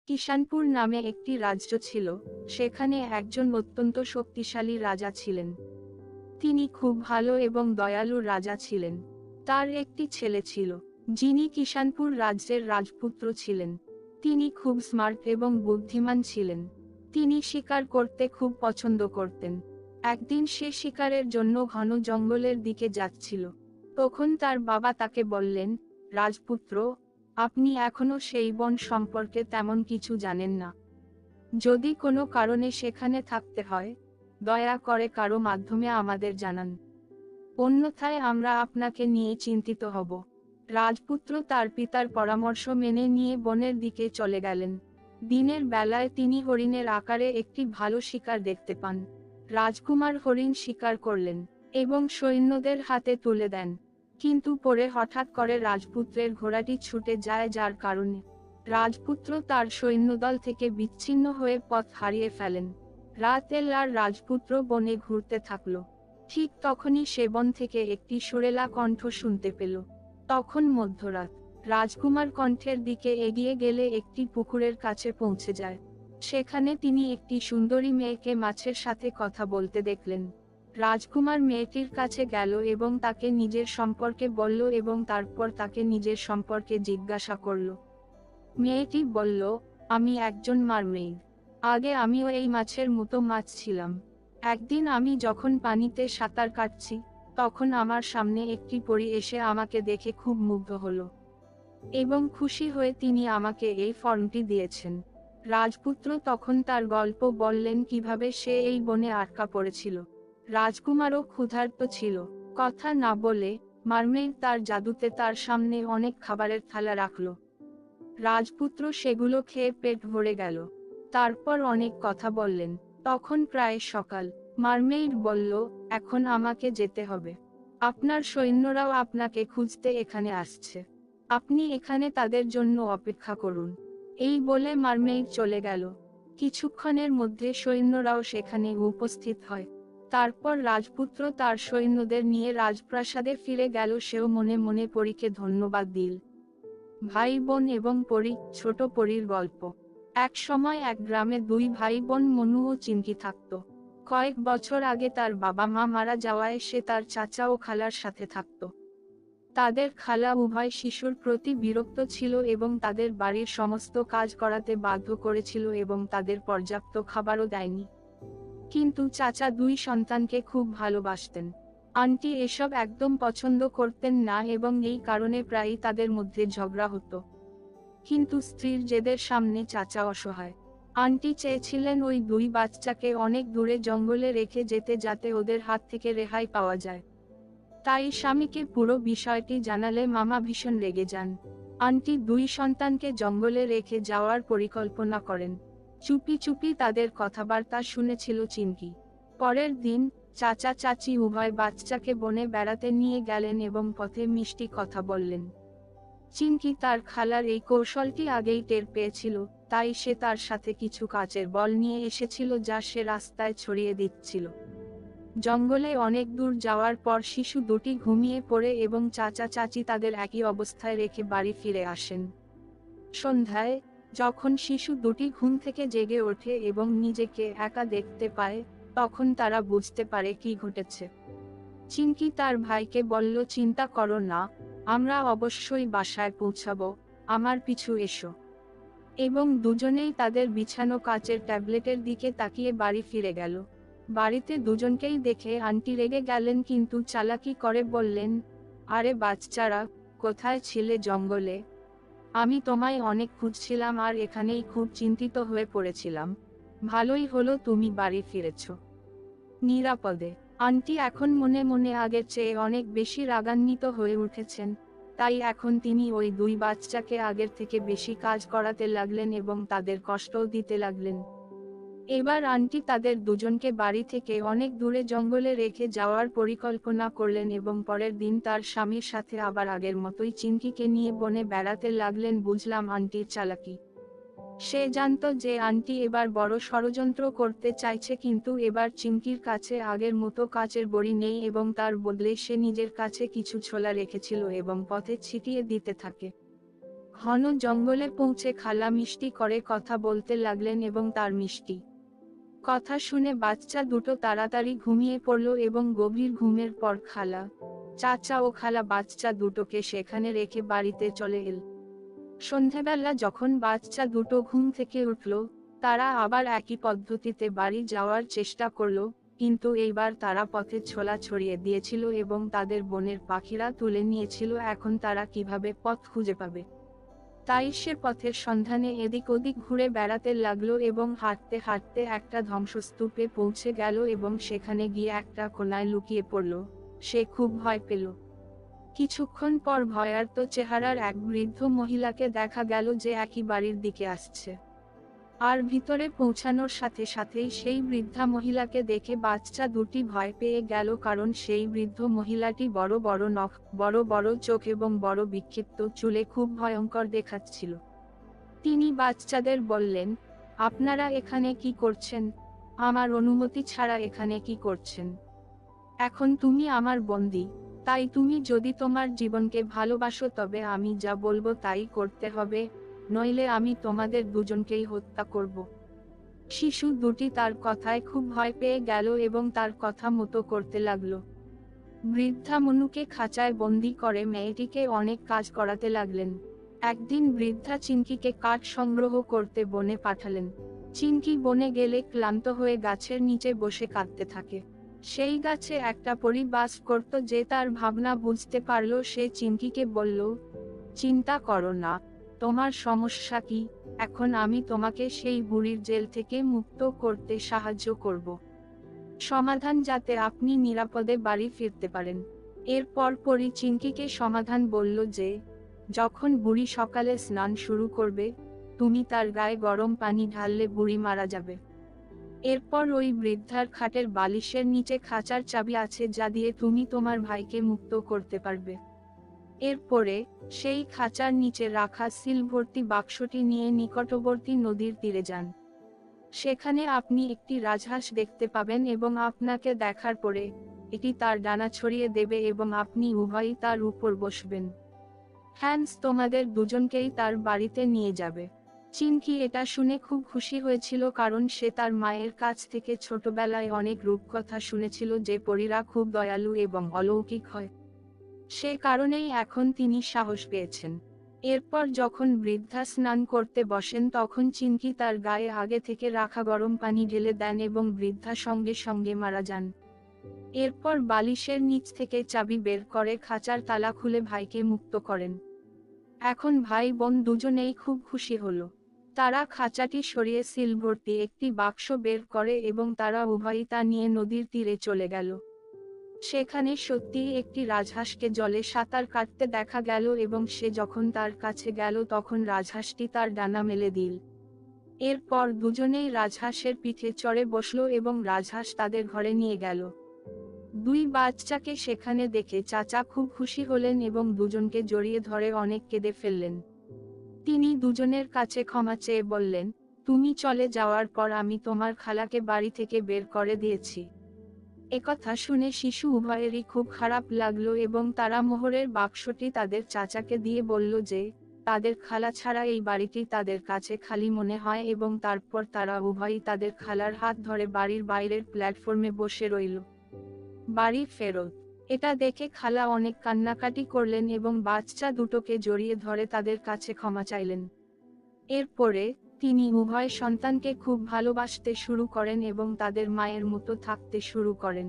কিষানপুর নামে একটি রাজ্য ছিল, সেখানে একজন অত্যন্ত শক্তিশালী রাজা ছিলেন। তিনি খুব ভালো এবং দয়ালু রাজা ছিলেন। তার একটি ছেলে ছিল, যিনি কিষানপুর রাজ্যের রাজপুত্র ছিলেন। তিনি খুব স্মার্ট এবং বুদ্ধিমান ছিলেন। তিনি শিকার করতে খুব পছন্দ করতেন। একদিন সে শিকারের জন্য ঘন জঙ্গলের দিকে যাচ্ছিল। তখন তার বাবা তাকে বললেন, রাজপুত্র, আপনি এখনো সেই বন সম্পর্কে তেমন কিছু জানেন না। যদি কোনো কারণে সেখানে থাকতে হয়, দয়া করে কারো মাধ্যমে আমাদের জানান। অন্যথায় আমরা আপনাকে নিয়ে চিন্তিত হব। রাজপুত্র তার পিতার পরামর্শ মেনে নিয়ে বনের দিকে চলে গেলেন। দিনের বেলায় তিনি হরিণের আকারে একটি ভালো শিকার দেখতে পান। রাজকুমার হরিণ শিকার করলেন এবং সৈন্যদের হাতে তুলে দেন। কিন্তু পরে হঠাৎ করে রাজপুত্রের ঘোড়াটি ছুটে যায়, যার কারণে রাজপুত্র তার সৈন্যদল থেকে বিচ্ছিন্ন হয়ে পথ হারিয়ে ফেলেন। রাত এল আর রাজপুত্র বনে ঘুরতে থাকল। ঠিক তখনই সে বন থেকে একটি সুরেলা কণ্ঠ শুনতে পেল। তখন মধ্যরাত। রাজকুমার কণ্ঠের দিকে এগিয়ে গেলে একটি পুকুরের কাছে পৌঁছে যায়। সেখানে তিনি একটি সুন্দরী মেয়েকে মাছের সাথে কথা বলতে দেখলেন। রাজকুমার মেয়েটির কাছে গেল এবং তাকে নিজের সম্পর্কে বলল এবং তারপর তাকে নিজের সম্পর্কে জিজ্ঞাসা করল। মেয়েটি বলল, আমি একজন মারমেইড। আগে আমিও এই মাছের মতো মাছ ছিলাম। একদিন আমি যখন পানিতে সাঁতার কাটছি, তখন আমার সামনে একটি পরী এসে আমাকে দেখে খুব মুগ্ধ হলো এবং খুশি হয়ে তিনি আমাকে এই ফর্মটি দিয়েছেন। রাজপুত্র তখন তার গল্প বললেন কিভাবে সে এই বনে আটকা পড়েছিল। রাজকুমারও ক্ষুধার্ত ছিল। কথা না বলে মারমেইড তার জাদুতে তার সামনে অনেক খাবারের থালা রাখল। রাজপুত্র সেগুলো খেয়ে পেট ভরে গেল। তারপর অনেক কথা বললেন। তখন প্রায় সকাল। মারমেইড বলল, এখন আমাকে যেতে হবে। আপনার সৈন্যরাও আপনাকে খুঁজতে এখানে আসছে। আপনি এখানে তাদের জন্য অপেক্ষা করুন। এই বলে মারমেইড চলে গেল। কিছুক্ষণের মধ্যে সৈন্যরাও সেখানে উপস্থিত হয়। তারপর রাজপুত্র তার সৈন্যদের নিয়ে রাজপ্রাসাদে ফিরে গেল। সেও মনে মনে পরীকে ধন্যবাদ দিল। ভাই বোন এবং পরী, ছোট পরীর গল্প। এক সময় এক গ্রামে দুই ভাই বোন মনু ও চিঙ্কি থাকত। কয়েক বছর আগে তার বাবা মা মারা যাওয়ায় সে তার চাচা ও খালার সাথে থাকত। তাদের খালা উভয় শিশুর প্রতি বিরক্ত ছিল এবং তাদের বাড়ির সমস্ত কাজ করাতে বাধ্য করেছিল এবং তাদের পর্যাপ্ত খাবারও দেয়নি। কিন্তু চাচা দুই সন্তানকে খুব ভালোবাসতেন। আন্টি এসব একদম পছন্দ করতেন না এবং এই কারণে প্রায়ই তাদের মধ্যে ঝগড়া হতো। কিন্তু স্ত্রীর জেদের সামনে চাচা অসহায়। আন্টি চেয়েছিলেন ওই দুই বাচ্চাকে অনেক দূরে জঙ্গলে রেখে যেতে, যাতে ওদের হাত থেকে রেহাই পাওয়া যায়। তাই স্বামীকে পুরো বিষয়টি জানালে মামা ভীষণ রেগে যান। আন্টি দুই সন্তানকে জঙ্গলে রেখে যাওয়ার পরিকল্পনা করেন। চুপি চুপি তাদের কথাবার্তা শুনেছিল চিঙ্কি। পরের দিন চাচা চাচি উভয় বাচ্চাকে বনে বেড়াতে নিয়ে গেলেন এবং পথে মিষ্টি কথা বললেন। চিঙ্কি তার খালার এই কৌশলটি আগেই টের পেয়েছিল, তাই সে তার সাথে কিছু কাচের বল নিয়ে এসেছিল যা সে রাস্তায় ছড়িয়ে দিচ্ছিল। জঙ্গলে অনেক দূর যাওয়ার পর শিশু দুটি ঘুমিয়ে পড়ে এবং চাচা চাচি তাদের একই অবস্থায় রেখে বাড়ি ফিরে আসেন। সন্ধ্যায় যখন শিশু দুটি ঘুম থেকে জেগে ওঠে এবং নিজেকে একা দেখতে পায়, তখন তারা বুঝতে পারে কি ঘটেছে। চিঙ্কি তার ভাইকে বলল, চিন্তা করো না, আমরা অবশ্যই বাসায় পৌঁছাবো, আমার পিছু এসো। এবং দুজনেই তাদের বিছানো কাচের ট্যাবলেটের দিকে তাকিয়ে বাড়ি ফিরে গেল। বাড়িতে দুজনকেই দেখে আন্টি রেগে গেলেন, কিন্তু চালাকি করে বললেন, আরে বাচ্চারা, কোথায় ছিলে জঙ্গলে? আমি তোমায় অনেক খুঁজছিলাম আর এখানেই খুব চিন্তিত হয়ে পড়েছিলাম। ভালোই হলো তুমি বাড়ি ফিরেছ নিরাপদে। আন্টি এখন মনে মনে আগের চেয়ে অনেক বেশি রাগান্বিত হয়ে উঠেছেন। তাই এখন তিনি ওই দুই বাচ্চাকে আগের থেকে বেশি কাজ করাতে লাগলেন এবং তাদের কষ্টও দিতে লাগলেন। এবার আন্টি তাদের দুজনকে বাড়ি থেকে অনেক দূরে জঙ্গলে রেখে যাওয়ার পরিকল্পনা করলেন এবং পরের দিন তার স্বামীর সাথে আবার আগের মতোই চিঙ্কিকে নিয়ে বনে বেড়াতে লাগলেন। বুঝলাম আন্টির চালাকি। সে জানত যে আন্টি এবার বড় ষড়যন্ত্র করতে চাইছে, কিন্তু এবার চিঙ্কির কাছে আগের মতো কাচের বড়ি নেই এবং তার বদলে সে নিজের কাছে কিছু ছোলা রেখেছিল এবং পথে ছিটিয়ে দিতে থাকে। ঘন জঙ্গলে পৌঁছে খালা মিষ্টি করে কথা বলতে লাগলেন এবং তার মিষ্টি কথা শুনে বাচ্চা দুটো তাড়াতাড়ি ঘুমিয়ে পড়ল এবং গভীর ঘুমের পর খালা, চাচা ও খালা বাচ্চা দুটোকে সেখানে রেখে বাড়িতে চলে এল। সন্ধেবেলা যখন বাচ্চা দুটো ঘুম থেকে উঠল, তারা আবার একই পদ্ধতিতে বাড়ি যাওয়ার চেষ্টা করলো, কিন্তু এইবার তারা পথে ছোলা ছড়িয়ে দিয়েছিল এবং তাদের বনের পাখিরা তুলে নিয়েছিল। এখন তারা কিভাবে পথ খুঁজে পাবে? তাই সে পথের সন্ধানে এদিক ওদিক ঘুরে বেড়াতে লাগলো এবং হাঁটতে হাঁটতে একটা ধ্বংসস্তূপে পৌঁছে গেল এবং সেখানে গিয়ে একটা কোণায় লুকিয়ে পড়ল। সে খুব ভয় পেল। কিছুক্ষণ পর ভয়ার্ত চেহারার এক বৃদ্ধ মহিলাকে দেখা গেল যে একই বাড়ির দিকে আসছে। আর ভিতরে পৌঁছানোর সাথে সাথেই সেই বৃদ্ধা মহিলাকে দেখে বাচ্চা দুটি ভয় পেয়ে গেল, কারণ সেই বৃদ্ধ মহিলাটি বড় বড় নখ, বড় বড় চোখ এবং বড় বিক্ষিপ্ত চুলে খুব ভয়ঙ্কর দেখাচ্ছিল। তিনি বাচ্চাদের বললেন, আপনারা এখানে কি করছেন? আমার অনুমতি ছাড়া এখানে কি করছেন? এখন তুমি আমার বন্দী, তাই তুমি যদি তোমার জীবনকে ভালোবাসো তবে আমি যা বলবো তাই করতে হবে, নইলে আমি তোমাদের দুজনকেই হত্যা করব। শিশু দুটি তার কথায় খুব ভয় পেয়ে গেল এবং তার কথা মতো করতে লাগলো। বৃদ্ধা মনুকে খাঁচায় বন্দি করে মেয়েটিকে অনেক কাজ করাতে লাগলেন। একদিন বৃদ্ধা চিনকিকে কাঠ সংগ্রহ করতে বনে পাঠালেন। চিনকি বনে গেলে ক্লান্ত হয়ে গাছের নিচে বসে কাঁদতে থাকে। সেই গাছে একটা পরী বাস করত, যে তার ভাবনা বুঝতে পারল। সে চিনকিকে বলল, চিন্তা করো না, তোমার সমস্যা কি? এখন আমি তোমাকে সেই বুড়ির জেল থেকে মুক্ত করতে সাহায্য করব। সমাধান যাতে আপনি নিরাপদে বাড়ি ফিরতে পারেন। এরপর পরী চিনকিকে সমাধান বলল যে, যখন বুড়ি সকালে স্নান শুরু করবে, তুমি তার গায়ে গরম পানি ঢাললে বুড়ি মারা যাবে। এরপর ওই বৃদ্ধার খাটের বালিশের নিচে খাঁচার চাবি আছে, যা দিয়ে তুমি তোমার ভাইকে মুক্ত করতে পারবে। এরপরে সেই খাঁচার নিচে রাখা সিল ভর্তি বাক্সটি নিয়ে নিকটবর্তী নদীর তীরে যান। সেখানে আপনি একটি রাজহাঁস দেখতে পাবেন এবং আপনাকে দেখার পরে এটি তার ডানা ছড়িয়ে দেবে এবং আপনি উভয়ই তার উপর বসবেন। হ্যান্স তোমাদের দুজনকেই তার বাড়িতে নিয়ে যাবে। চিনকি এটা শুনে খুব খুশি হয়েছিল, কারণ সে তার মায়ের কাছ থেকে ছোটবেলায় অনেক রূপকথা শুনেছিল যে পরীরা খুব দয়ালু এবং অলৌকিক হয়। সে কারণেই এখন তিনি সাহস পেয়েছেন। এরপর যখন বৃদ্ধা স্নান করতে বসেন, তখন চিনকি তার গায়ে আগে থেকে রাখা গরম পানি ঢেলে দেন এবং বৃদ্ধা সঙ্গে সঙ্গে মারা যান। এরপর বালিশের নিচ থেকে চাবি বের করে খাঁচার তালা খুলে ভাইকে মুক্ত করেন। এখন ভাই বোন দুজনেই খুব খুশি হলো। তারা খাঁচাটি সরিয়ে সিল ভর্তি একটি বাক্স বের করে এবং তারা উভয়ই তা নিয়ে নদীর তীরে চলে গেল। সেখানে সত্যিই একটি রাজহাঁসকে জলে সাঁতার কাটতে দেখা গেল এবং সে যখন তার কাছে গেল তখন রাজহাঁসটি তার ডানা মেলে দিল। এরপর দুজনেই রাজহাঁসের পিঠে চড়ে বসলো এবং রাজহাঁস তাদের ঘরে নিয়ে গেল। দুই বাচ্চাকে সেখানে দেখে চাচা খুব খুশি হলেন এবং দুজনকে জড়িয়ে ধরে অনেক কেঁদে ফেললেন। তিনি দুজনের কাছে ক্ষমা চেয়ে বললেন, তুমি চলে যাওয়ার পর আমি তোমার খালাকে বাড়ি থেকে বের করে দিয়েছি। একথা শুনে শিশু উভয়েরই খুব খারাপ লাগলো এবং তারা মোহরের বাক্সটি তাদের চাচাকে দিয়ে বলল যে, তাদের খালা ছাড়া এই বাড়িটি তাদের কাছে খালি মনে হয় এবং তারপর তারা উভয়ই তাদের খালার হাত ধরে বাড়ির বাইরের প্ল্যাটফর্মে বসে রইল। বাড়ি ফেরত। এটা দেখে খালা অনেক কান্নাকাটি করলেন এবং বাচ্চা দুটোকে জড়িয়ে ধরে তাদের কাছে ক্ষমা চাইলেন। এরপরে তিনি উভয় সন্তানকে খুব ভালোবাসতে শুরু করেন এবং তাদের মায়ের মতো থাকতে শুরু করেন।